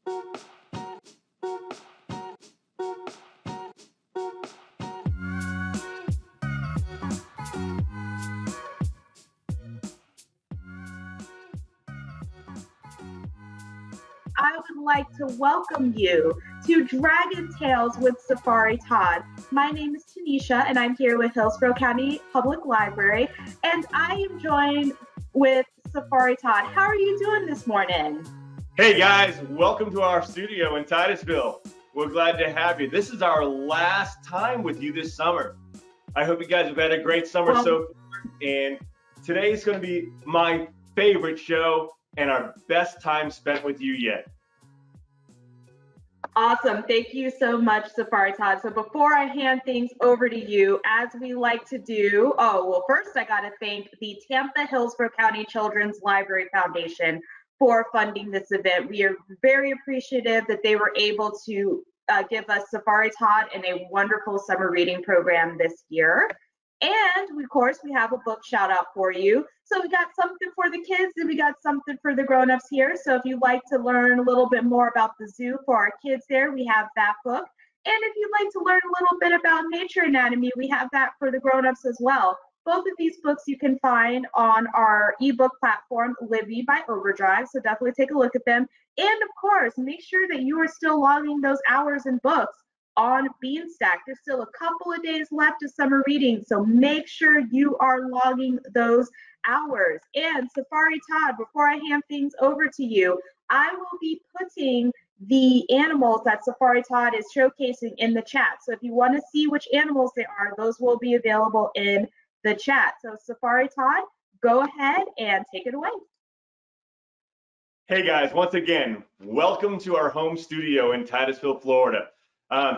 I would like to welcome you to Dragon Tales with Safari Todd. My name is Tanisha, and I'm here with Hillsborough County Public Library, and I am joined with Safari Todd. How are you doing this morning? Hey guys, welcome to our studio in Titusville. We're glad to have you. This is our last time with you this summer. I hope you guys have had a great summer so far, and today is going to be my favorite show and our best time spent with you yet. Awesome. Thank you so much, Safari Todd. So before I hand things over to you, as we like to do, first I got to thank the Tampa-Hillsborough County Children's Library Foundation for funding this event. We are very appreciative that they were able to give us Safari Todd and a wonderful summer reading program this year. And of course, we have a book shout out for you. So we got something for the kids and we got something for the grown-ups here. So if you'd like to learn a little bit more about the zoo for our kids there, we have that book. And if you'd like to learn a little bit about nature anatomy, we have that for the grown-ups as well. Both of these books you can find on our ebook platform, Libby by Overdrive. So definitely take a look at them. And of course, make sure that you are still logging those hours in books on Beanstack. There's still a couple of days left of summer reading, so make sure you are logging those hours. And Safari Todd, before I hand things over to you, I will be putting the animals that Safari Todd is showcasing in the chat. So if you want to see which animals they are, those will be available in the chat. So Safari Todd, go ahead and take it away. Hey guys, once again, welcome to our home studio in Titusville, Florida.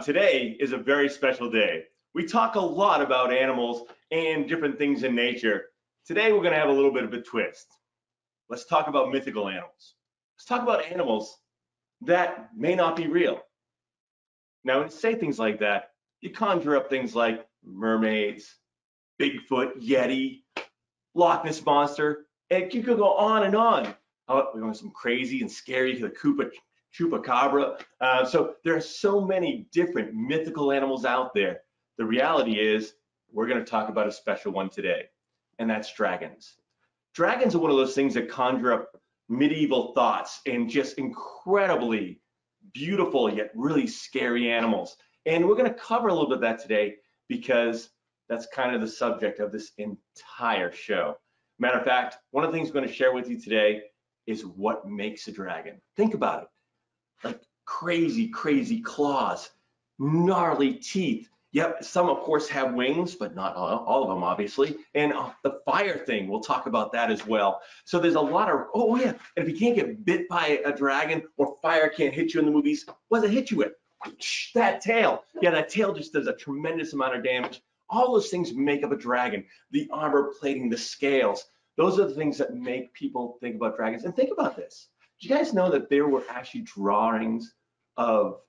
Today is a very special day. We talk a lot about animals and different things in nature. Today we're going to have a little bit of a twist. Let's talk about mythical animals. Let's talk about animals that may not be real. Now, when you say things like that, you conjure up things like mermaids, Bigfoot, Yeti, Loch Ness Monster, and you could go on and on. We want some crazy and scary, the Chupacabra. So there are so many different mythical animals out there. The reality is we're going to talk about a special one today, and that's dragons. Dragons are one of those things that conjure up medieval thoughts and just incredibly beautiful yet really scary animals. And we're going to cover a little bit of that today because that's kind of the subject of this entire show. Matter of fact, one of the things I'm going to share with you today is what makes a dragon. Think about it. Like crazy, crazy claws, gnarly teeth. Yep, some of course have wings, but not all of them, obviously. And the fire thing, we'll talk about that as well. So there's a lot of, oh yeah, and if you can't get bit by a dragon or fire can't hit you in the movies, what does it hit you with? That tail. Yeah, that tail just does a tremendous amount of damage. All those things make up a dragon. The armor plating, the scales. Those are the things that make people think about dragons. And think about this. Did you guys know that there were actually drawings of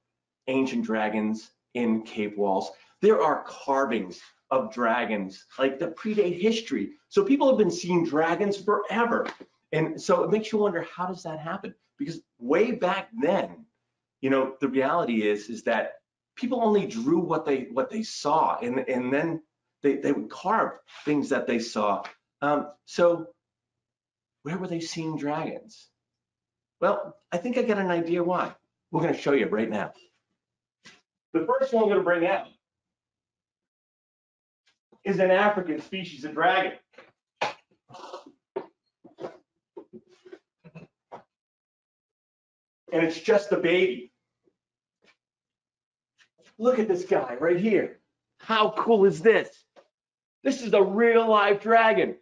ancient dragons in cave walls? There are carvings of dragons like that predate history. So people have been seeing dragons forever. And so it makes you wonder, how does that happen? Because way back then, you know, the reality is that people only drew what they saw, and then they would carve things that they saw. So where were they seeing dragons? Well, I think I got an idea why. We're going to show you right now. The first one I'm going to bring out is an African species of dragon. And it's just a baby. Look at this guy right here. How cool is this? This is a real live dragon,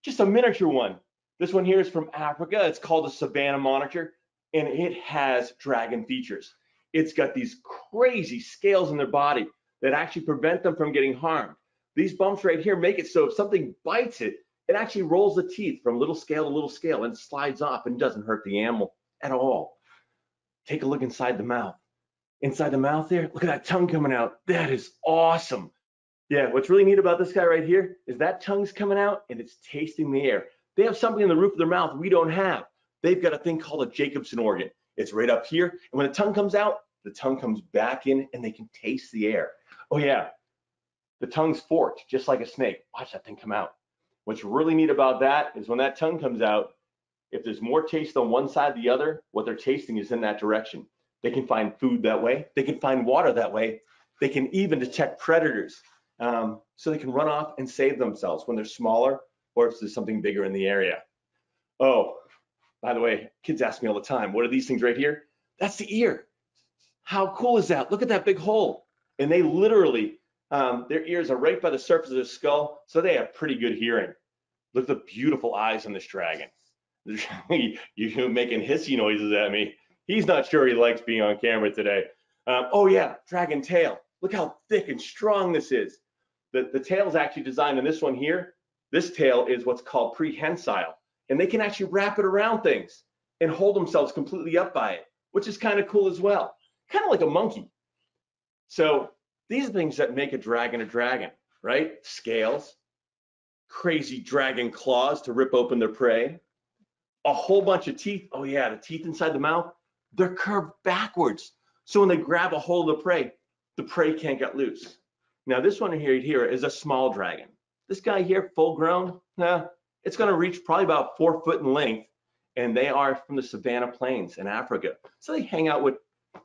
just a miniature one. This one here is from Africa. It's called a Savannah Monitor, and it has dragon features. It's got these crazy scales in their body that actually prevent them from getting harmed. These bumps right here make it so if something bites it, it actually rolls the teeth from little scale to little scale and slides off and doesn't hurt the animal at all. Take a look inside the mouth. Inside the mouth there, look at that tongue coming out. That is awesome. Yeah, what's really neat about this guy right here is that tongue's coming out and it's tasting the air. They have something in the roof of their mouth we don't have. They've got a thing called a Jacobson organ. It's right up here. And when the tongue comes out, the tongue comes back in and they can taste the air. Oh yeah, the tongue's forked, just like a snake. Watch that thing come out. What's really neat about that is when that tongue comes out, if there's more taste on one side than the other, what they're tasting is in that direction. They can find food that way. They can find water that way. They can even detect predators. So they can run off and save themselves when they're smaller or if there's something bigger in the area. Oh, by the way, kids ask me all the time, what are these things right here? That's the ear. How cool is that? Look at that big hole. And they literally, their ears are right by the surface of their skull, so they have pretty good hearing. Look at the beautiful eyes on this dragon. You're making hissy noises at me. He's not sure he likes being on camera today. Oh yeah, dragon tail. Look how thick and strong this is. The tail is actually designed in this one here. This tail is what's called prehensile, and they can actually wrap it around things and hold themselves completely up by it, which is kind of cool as well. Kind of like a monkey. So these are things that make a dragon, right? Scales, crazy dragon claws to rip open their prey, a whole bunch of teeth. Oh yeah, the teeth inside the mouth, they're curved backwards. So when they grab a hold of the prey can't get loose. Now this one here is a small dragon. This guy here, full grown, it's gonna reach probably about 4 foot in length, and they are from the Savannah Plains in Africa. So they hang out with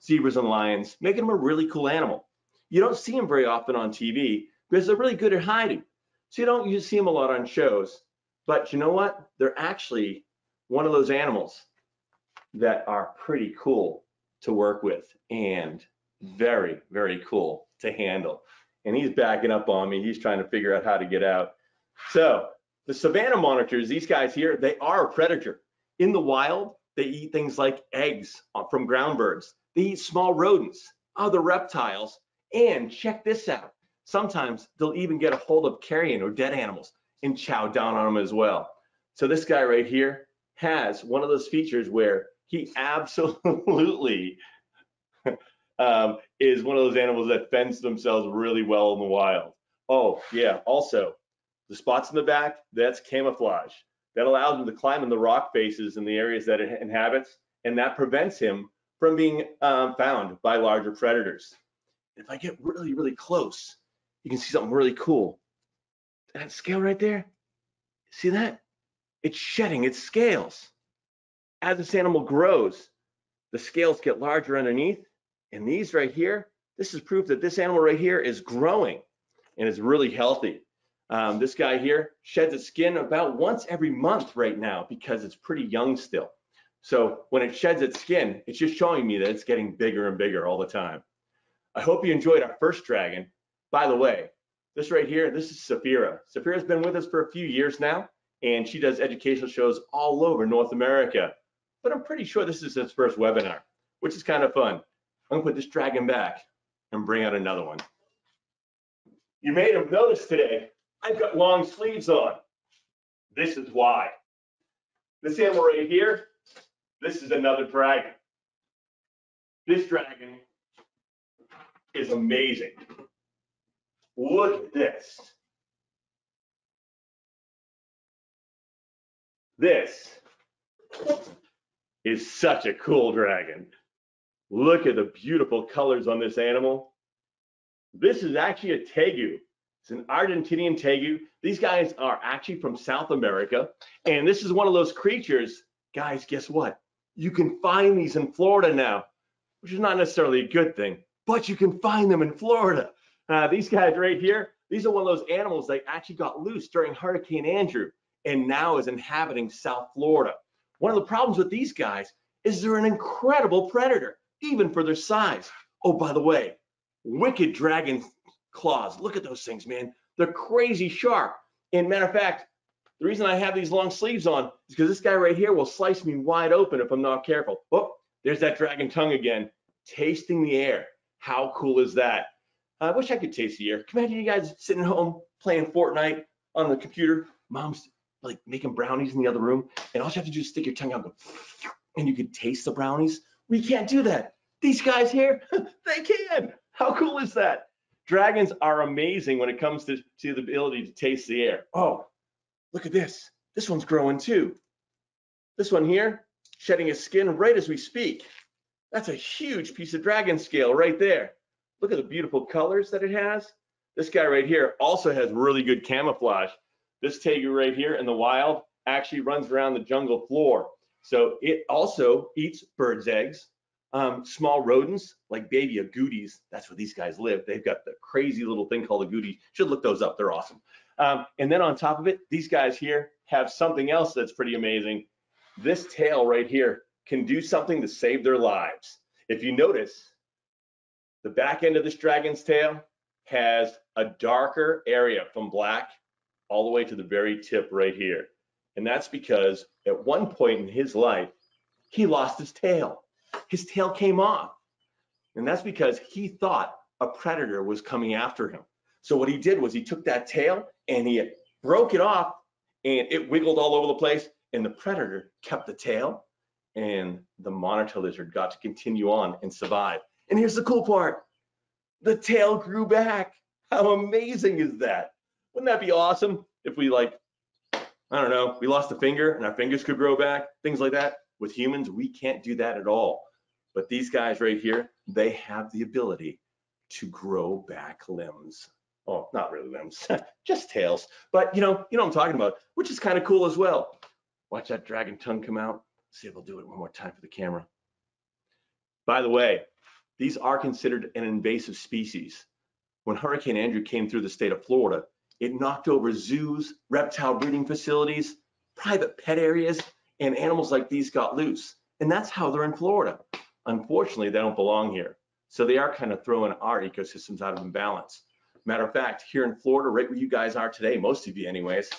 zebras and lions, making them a really cool animal. You don't see them very often on TV because they're really good at hiding. So you don't usually see them a lot on shows, but you know what? They're actually one of those animals that are pretty cool to work with and very, very cool to handle. And he's backing up on me. He's trying to figure out how to get out. So the Savannah monitors, these guys here, they are a predator. In the wild, they eat things like eggs from ground birds. They eat small rodents, other reptiles, and check this out. Sometimes they'll even get a hold of carrion or dead animals and chow down on them as well. So this guy right here has one of those features where he absolutely is one of those animals that fends themselves really well in the wild. Oh yeah, also the spots in the back, that's camouflage. That allows him to climb in the rock faces in the areas that it inhabits, and that prevents him from being found by larger predators. If I get really, really close, you can see something really cool. That scale right there, see that? It's shedding its scales. As this animal grows, the scales get larger underneath, and these right here, this is proof that this animal right here is growing and is really healthy. This guy here sheds its skin about once every month right now because it's pretty young still. So when it sheds its skin, it's just showing me that it's getting bigger and bigger all the time. I hope you enjoyed our first dragon. By the way, this right here, this is Safira. Safira's been with us for a few years now, and she does educational shows all over North America. But I'm pretty sure this is his first webinar, which is kind of fun. I'm gonna put this dragon back and bring out another one. You may have noticed today, I've got long sleeves on. This is why. This animal right here, this is another dragon. This dragon is amazing. Look at this. This is such a cool dragon. Look at the beautiful colors on this animal. This is actually a Tegu. It's an Argentinian Tegu. These guys are actually from South America. And this is one of those creatures, guys, guess what? You can find these in Florida now, which is not necessarily a good thing, but you can find them in Florida. These guys right here, these are one of those animals that actually got loose during Hurricane Andrew and now is inhabiting South Florida. One of the problems with these guys is they're an incredible predator, even for their size. Oh, by the way, wicked dragon claws. Look at those things, man. They're crazy sharp. And matter of fact, the reason I have these long sleeves on is because this guy right here will slice me wide open if I'm not careful. Oh, there's that dragon tongue again, tasting the air. How cool is that? I wish I could taste the air. Can you imagine you guys sitting home playing Fortnite on the computer? Mom's like making brownies in the other room, and all you have to do is stick your tongue out and go, and you can taste the brownies. We can't do that. These guys here, they can. How cool is that? Dragons are amazing when it comes to the ability to taste the air. Oh, look at this. This one's growing too. This one here, shedding his skin right as we speak. That's a huge piece of dragon scale right there. Look at the beautiful colors that it has. This guy right here also has really good camouflage. This tegu right here in the wild actually runs around the jungle floor. So it also eats birds' eggs, small rodents like baby agoutis. That's where these guys live. They've got the crazy little thing called agouti. Should look those up. They're awesome. And then on top of it, these guys here have something else that's pretty amazing. This tail right here can do something to save their lives. If you notice, the back end of this dragon's tail has a darker area from black all the way to the very tip right here. And that's because at one point in his life, he lost his tail. His tail came off. And that's because he thought a predator was coming after him. So what he did was he took that tail and he broke it off, and it wiggled all over the place, and the predator kept the tail, and the monitor lizard got to continue on and survive. And here's the cool part. The tail grew back. How amazing is that? Wouldn't that be awesome if we, like, I don't know, we lost a finger and our fingers could grow back, things like that? With humans, we can't do that at all. But these guys right here, they have the ability to grow back limbs. Oh, not really limbs, just tails. But you know what I'm talking about, which is kind of cool as well. Watch that dragon tongue come out. See if we'll do it one more time for the camera. By the way, these are considered an invasive species. When Hurricane Andrew came through the state of Florida, it knocked over zoos, reptile breeding facilities, private pet areas, and animals like these got loose. And that's how they're in Florida. Unfortunately, they don't belong here. So they are kind of throwing our ecosystems out of balance. Matter of fact, here in Florida, right where you guys are today, most of you anyways,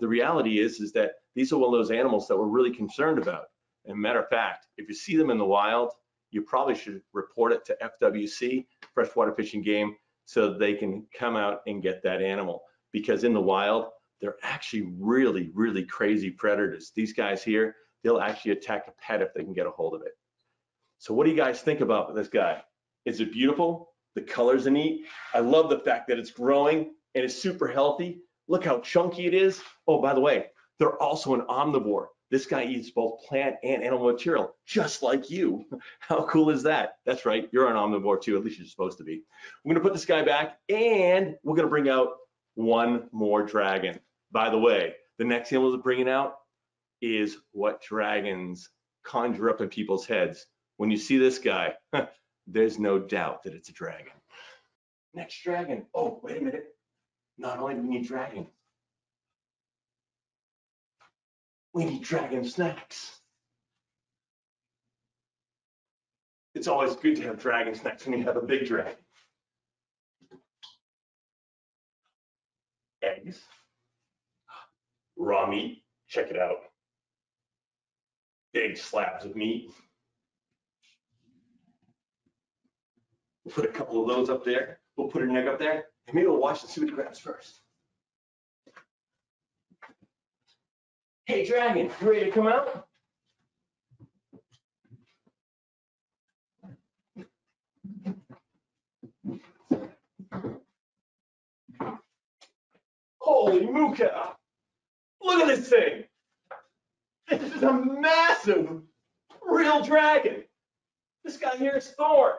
the reality is that these are one of those animals that we're really concerned about. And matter of fact, if you see them in the wild, you probably should report it to FWC, Freshwater Fish and Game, so they can come out and get that animal. Because in the wild, they're actually really, really crazy predators. These guys here, they'll actually attack a pet if they can get a hold of it. So what do you guys think about this guy? Is it beautiful? The colors are neat. I love the fact that it's growing and it's super healthy. Look how chunky it is. Oh, by the way, they're also an omnivore. This guy eats both plant and animal material, just like you. How cool is that? That's right, you're an omnivore too, at least you're supposed to be. We're gonna put this guy back, and we're gonna bring out one more dragon. By the way, the next animal we're bringing out is what dragons conjure up in people's heads. When you see this guy, there's no doubt that it's a dragon. Next dragon. Oh, wait a minute. Not only do we need dragons, we need dragon snacks. It's always good to have dragon snacks when you have a big dragon. Eggs, raw meat, check it out. Big slabs of meat. We'll put a couple of those up there. We'll put an egg up there, and maybe we'll watch and see what he grabs first. Hey, dragon, you ready to come out? Holy mooka! Look at this thing. This is a massive, real dragon. This guy here is Thorn.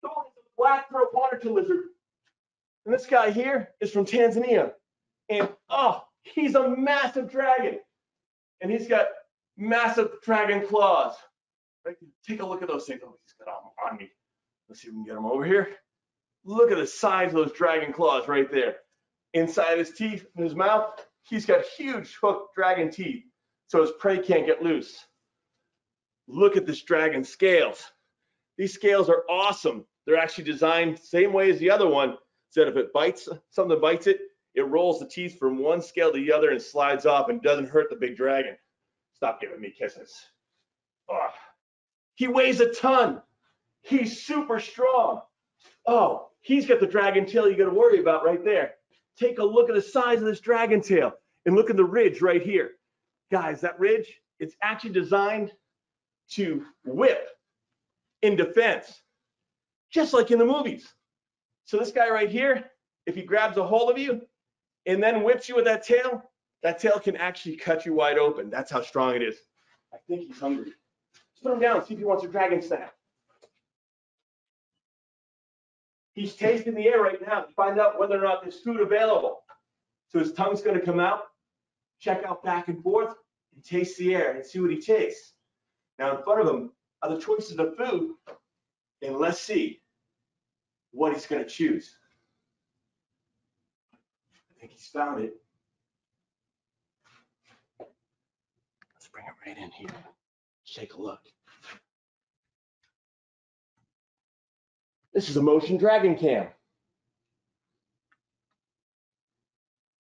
Thorn is a black-throat monitor lizard. And this guy here is from Tanzania. And oh, he's a massive dragon. And he's got massive dragon claws. Right? Take a look at those things. Oh, he's got them on me. Let's see if we can get him over here. Look at the size of those dragon claws right there. Inside his teeth, in his mouth, he's got huge hooked dragon teeth, so his prey can't get loose. Look at this dragon scales. These scales are awesome. They're actually designed the same way as the other one, so that if it bites, something bites it, it rolls the teeth from one scale to the other and slides off and doesn't hurt the big dragon. Stop giving me kisses. Oh. He weighs a ton. He's super strong. Oh, he's got the dragon tail you got to worry about right there. Take a look at the size of this dragon tail and look at the ridge right here. Guys, that ridge, it's actually designed to whip in defense, just like in the movies. So this guy right here, if he grabs a hold of you and then whips you with that tail can actually cut you wide open. That's how strong it is. I think he's hungry. Let's put him down, see if he wants a dragon snack. He's tasting the air right now to find out whether or not there's food available. So his tongue's going to come out, check out back and forth, and taste the air and see what he tastes. Now in front of him are the choices of food, and let's see what he's going to choose. I think he's found it. Let's bring it right in here. Let's take a look. This is a motion dragon cam.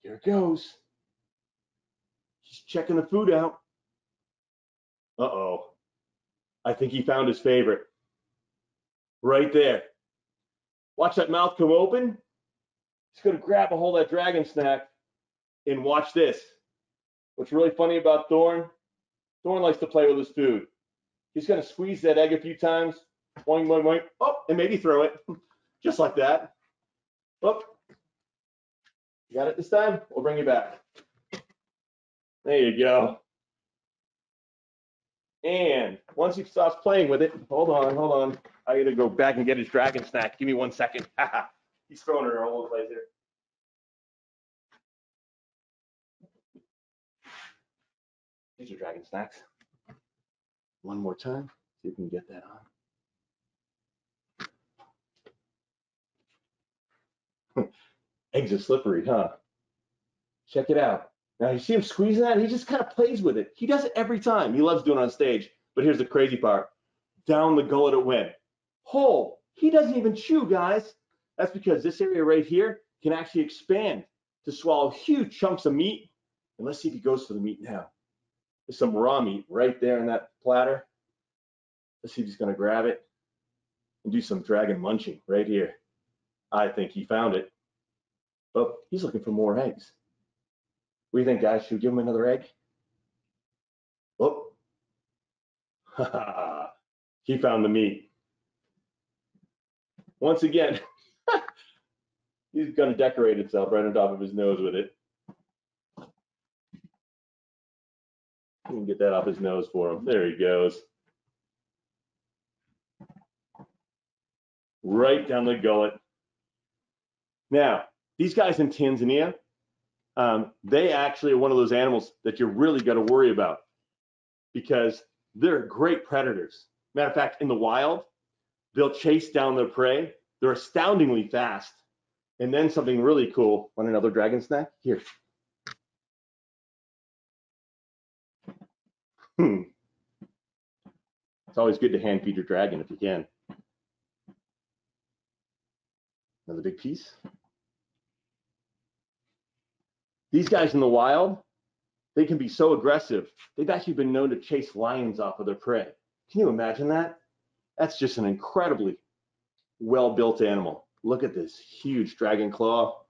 Here it goes. He's checking the food out. Uh-oh. I think he found his favorite. Right there. Watch that mouth come open. He's going to grab a hold of that dragon snack and watch this. What's really funny about Thorn, Thorn likes to play with his food. He's going to squeeze that egg a few times. Boing, boing, boing. Oh, and maybe throw it. Just like that. Oh. You got it this time? We'll bring you back. There you go. And once he stops playing with it, hold on. I gotta go back and get his dragon snack. Give me 1 second. He's throwing it all over the place here. These are dragon snacks. One more time. See if we can get that on. Eggs are slippery, huh? Check it out. Now you see him squeezing that? He just kind of plays with it. He does it every time. He loves doing it on stage. But here's the crazy part. Down the gullet it went. Whole. He doesn't even chew, guys. That's because this area right here can actually expand to swallow huge chunks of meat. And let's see if he goes for the meat now. There's some raw meat right there in that platter. Let's see if he's going to grab it and do some dragon munching right here. I think he found it. But he's looking for more eggs. What do you think, guys? Should we give him another egg? Oh. He found the meat. Once again, he's going to decorate himself right on top of his nose with it. You can get that off his nose for him. There he goes. Right down the gullet. Now, these guys in Tanzania, they actually are one of those animals that you really got to worry about because they're great predators. Matter of fact, in the wild, they'll chase down their prey. They're astoundingly fast. And then something really cool. Want another dragon snack? Here. It's always good to hand feed your dragon if you can. Another big piece. These guys in the wild, they can be so aggressive. They've actually been known to chase lions off of their prey. Can you imagine that? That's just an incredibly well-built animal. Look at this huge dragon claw.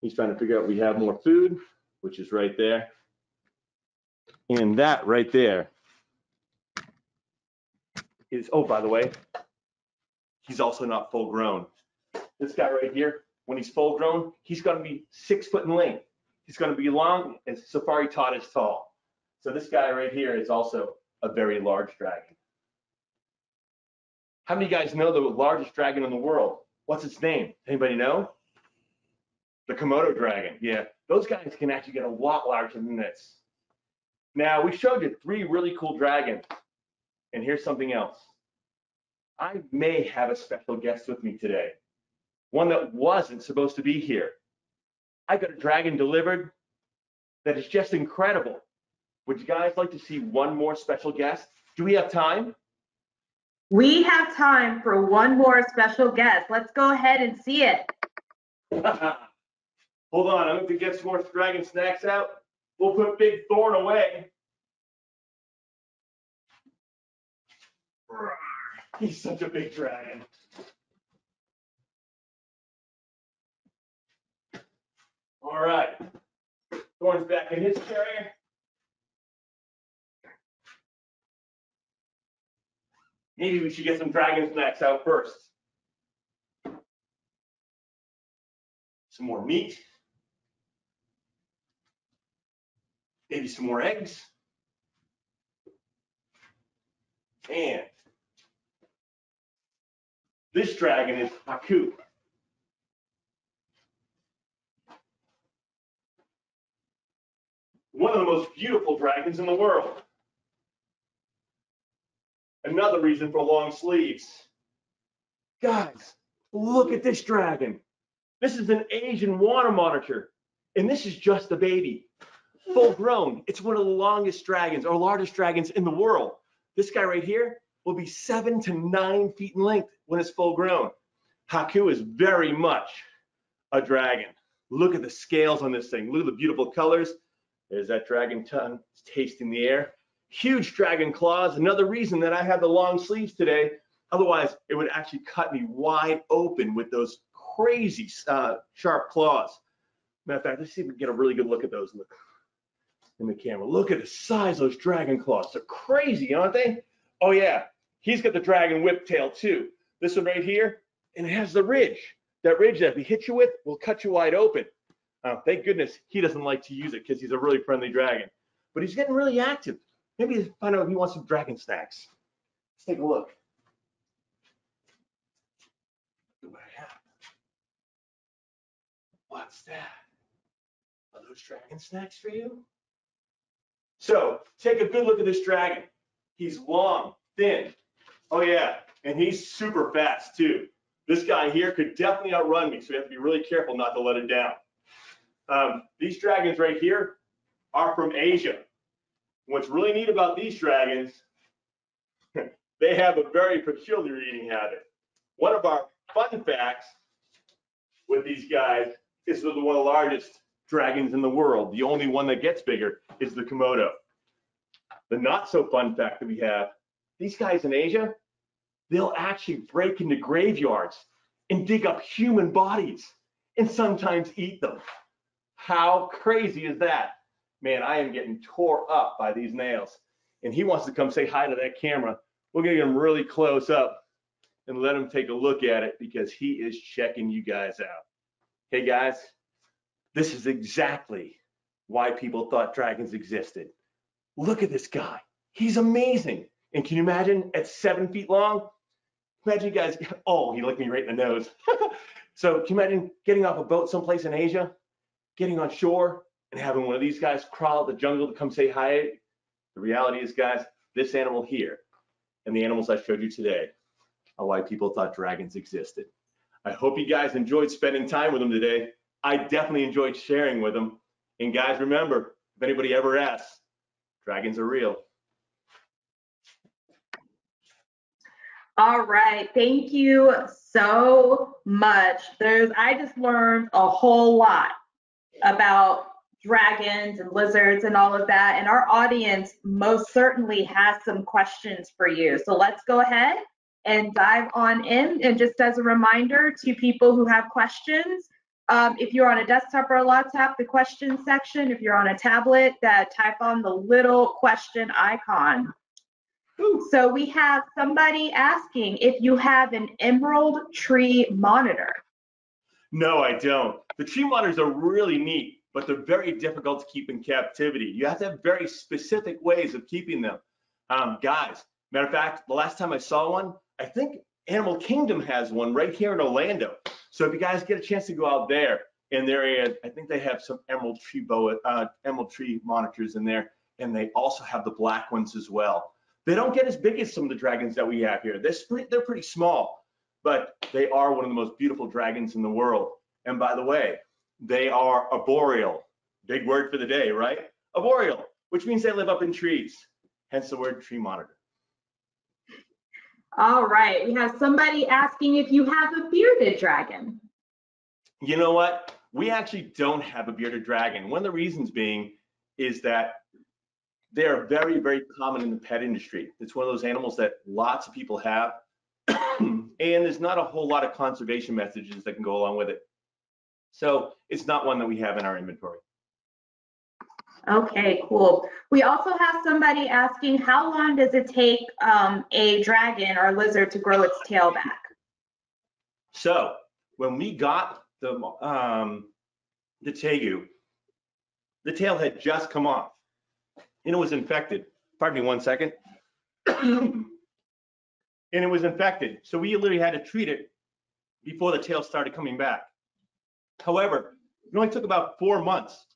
He's trying to figure out if we have more food, which is right there. And that right there is, oh, by the way, he's also not full grown. This guy right here, when he's full grown, he's going to be 6 foot in length. He's going to be long as Safari Todd is tall. So this guy right here is also a very large dragon. How many of you guys know the largest dragon in the world? What's its name? Anybody know? The Komodo dragon. Yeah, those guys can actually get a lot larger than this. Now, we showed you 3 really cool dragons. And here's something else. I may have a special guest with me today. One that wasn't supposed to be here. I got a dragon delivered that is just incredible. Would you guys like to see one more special guest? Do we have time? We have time for one more special guest. Let's go ahead and see it. Hold on, I'm going to get some more dragon snacks out. We'll put Big Thorn away. He's such a big dragon. All right, Thorn's back in his carrier. Maybe we should get some dragon snacks out first. Some more meat. Maybe some more eggs. And this dragon is Tegu. One of the most beautiful dragons in the world. Another reason for long sleeves. Guys, look at this dragon. This is an Asian water monitor, and this is just a baby. Full grown. It's one of the longest dragons or largest dragons in the world. This guy right here will be 7 to 9 feet in length when it's full grown. Tegu is very much a dragon. Look at the scales on this thing. Look at the beautiful colors. There's that dragon tongue. It's tasting the air. Huge dragon claws. Another reason that I have the long sleeves today. Otherwise, it would actually cut me wide open with those crazy sharp claws. Matter of fact, let's see if we can get a really good look at those in the camera. Look at the size of those dragon claws. They're crazy, aren't they? Oh yeah, he's got the dragon whip tail too. This one right here, and it has the ridge. That ridge that if he hits you with will cut you wide open. Thank goodness he doesn't like to use it because he's a really friendly dragon. But he's getting really active. Maybe find out if he wants some dragon snacks. Let's take a look. Look what I have. What's that? Are those dragon snacks for you? So take a good look at this dragon. He's long, thin. Oh yeah, and he's super fast too. This guy here could definitely outrun me, so we have to be really careful not to let him down. These dragons right here are from Asia. What's really neat about these dragons, they have a very peculiar eating habit. One of our fun facts with these guys is they're one of the largest dragons in the world. The only one that gets bigger is the Komodo. The not so fun fact that we have, these guys in Asia, they'll actually break into graveyards and dig up human bodies and sometimes eat them. How crazy is that? Man, I am getting tore up by these nails. And he wants to come say hi to that camera. We're gonna get him really close up and let him take a look at it because he is checking you guys out. Hey guys, this is exactly why people thought dragons existed. Look at this guy. He's amazing. And can you imagine at 7 feet long? Imagine you guys, oh, he licked me right in the nose. So can you imagine getting off a boat someplace in Asia, getting on shore and having one of these guys crawl out the jungle to come say hi? The reality is, guys, this animal here and the animals I showed you today are why people thought dragons existed. I hope you guys enjoyed spending time with them today. I definitely enjoyed sharing with them. And guys, remember, if anybody ever asks, dragons are real. All right, thank you so much. I just learned a whole lot about dragons and lizards and all of that, and our audience most certainly has some questions for you. So let's go ahead and dive on in. And just as a reminder to people who have questions, if you're on a desktop or a laptop, the question section. If you're on a tablet, type on the little question icon. So we have somebody asking if you have an emerald tree monitor. No, I don't. The tree monitors are really neat, but they're very difficult to keep in captivity. You have to have very specific ways of keeping them. Guys, matter of fact, the last time I saw one, I think Animal Kingdom has one right here in Orlando. So if you guys get a chance to go out there in their area, I think they have some emerald tree monitors in there, and they also have the black ones as well. They don't get as big as some of the dragons that we have here. They're pretty small, but they are one of the most beautiful dragons in the world. And by the way, they are arboreal. Big word for the day, right? Arboreal, which means they live up in trees, hence the word tree monitor. All right, we have somebody asking if you have a bearded dragon. You know what? We actually don't have a bearded dragon. One of the reasons being is that they are very, very common in the pet industry. It's one of those animals that lots of people have, and there's not a whole lot of conservation messages that can go along with it. So it's not one that we have in our inventory. Okay, cool. We also have somebody asking, how long does it take a dragon or lizard to grow its tail back? So when we got the Tegu, the tail had just come off and it was infected. Pardon me 1 second. and it was infected. So we literally had to treat it before the tail started coming back. However, it only took about 4 months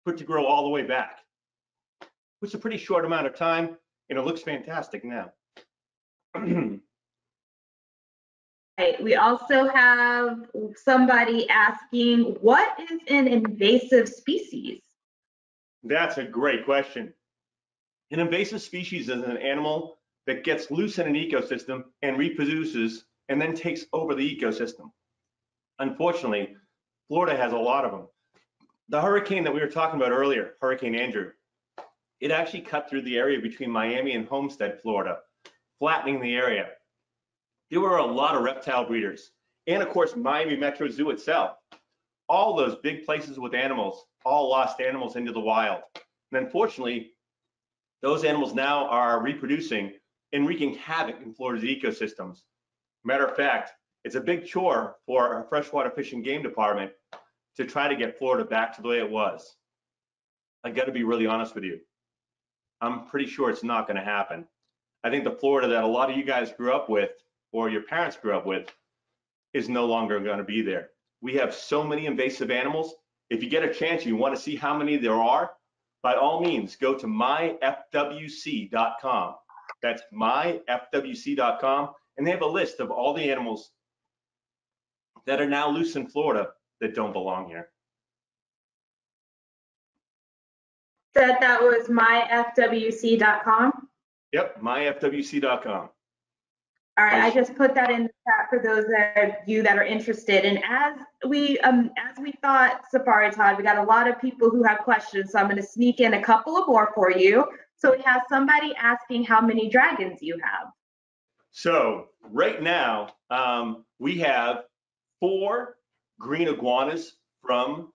for it to grow all the way back, which is a pretty short amount of time, and it looks fantastic now. Right. We also have somebody asking, what is an invasive species? That's a great question. An invasive species is an animal that gets loose in an ecosystem and reproduces and then takes over the ecosystem. Unfortunately, Florida has a lot of them. The hurricane that we were talking about earlier, Hurricane Andrew, it actually cut through the area between Miami and Homestead, Florida, flattening the area. There were a lot of reptile breeders, and of course, Miami Metro Zoo itself. All those big places with animals, all lost animals into the wild. And unfortunately, those animals now are reproducing and wreaking havoc in Florida's ecosystems. Matter of fact, it's a big chore for our freshwater fish and game department to try to get Florida back to the way it was. I got to be really honest with you. I'm pretty sure it's not going to happen. I think the Florida that a lot of you guys grew up with, or your parents grew up with, is no longer going to be there. We have so many invasive animals. If you get a chance, you want to see how many there are, by all means, go to myfwc.com. That's myfwc.com, and they have a list of all the animals that are now loose in Florida that don't belong here. That was myfwc.com. Yep, myfwc.com. All right, I just put that in the chat for those of you that are interested. And as we thought, Safari Todd, we got a lot of people who have questions, so I'm going to sneak in a couple of more for you. So we have somebody asking how many dragons you have. So right now we have 4 green iguanas from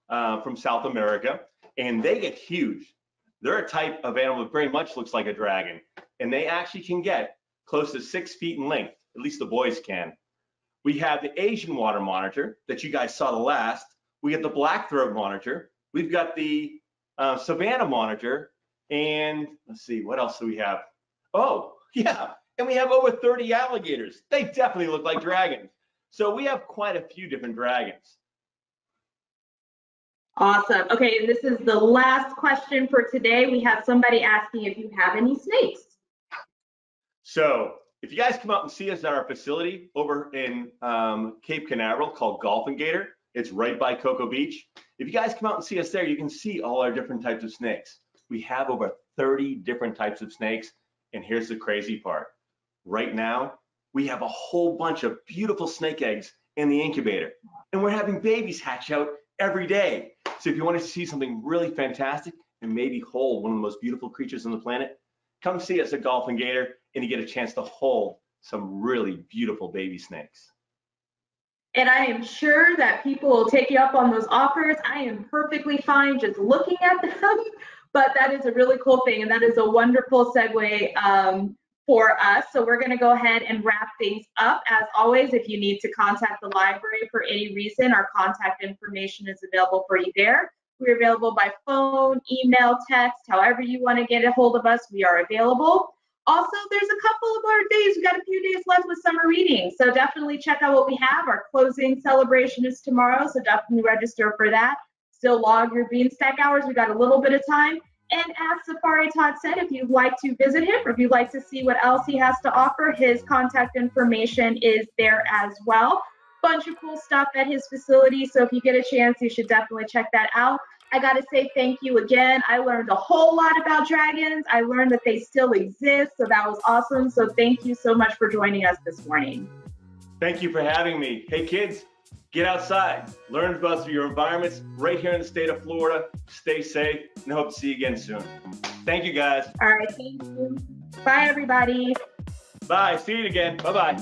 South America, and they get huge. They're a type of animal that very much looks like a dragon, and they actually can get close to 6 feet in length, at least the boys can. We have the Asian water monitor that you guys saw the last. We got the black throat monitor. We've got the Savannah monitor, and let's see, what else do we have? Oh, yeah, and we have over 30 alligators. They definitely look like dragons. So we have quite a few different dragons. Awesome. Okay, and this is the last question for today. We have somebody asking if you have any snakes. So if you guys come out and see us at our facility over in Cape Canaveral called Golf and Gator, it's right by Cocoa Beach. If you guys come out and see us there, you can see all our different types of snakes. We have over 30 different types of snakes. And here's the crazy part. Right now, we have a whole bunch of beautiful snake eggs in the incubator. And we're having babies hatch out every day. So if you want to see something really fantastic and maybe hold one of the most beautiful creatures on the planet, come see us at Golf and Gator, and you get a chance to hold some really beautiful baby snakes. And I am sure that people will take you up on those offers. I am perfectly fine just looking at them, but that is a really cool thing, and that is a wonderful segue for us. So we're going to go ahead and wrap things up. As always, if you need to contact the library for any reason, our contact information is available for you there. We're available by phone, email, text, however you want to get a hold of us, we are available. Also, there's a couple of our days, we've got a few days left with summer reading, so definitely check out what we have. Our closing celebration is tomorrow, so definitely register for that. Still log your Beanstack hours, we got a little bit of time. And as Safari Todd said, if you'd like to visit him or if you'd like to see what else he has to offer, his contact information is there as well. Bunch of cool stuff at his facility, so if you get a chance, you should definitely check that out. I gotta say thank you again. I learned a whole lot about dragons. I learned that they still exist, so that was awesome. So thank you so much for joining us this morning. Thank you for having me. Hey kids, get outside, learn about your environments right here in the state of Florida. Stay safe, and hope to see you again soon. Thank you guys. All right, thank you. Bye everybody. Bye, see you again. Bye-bye.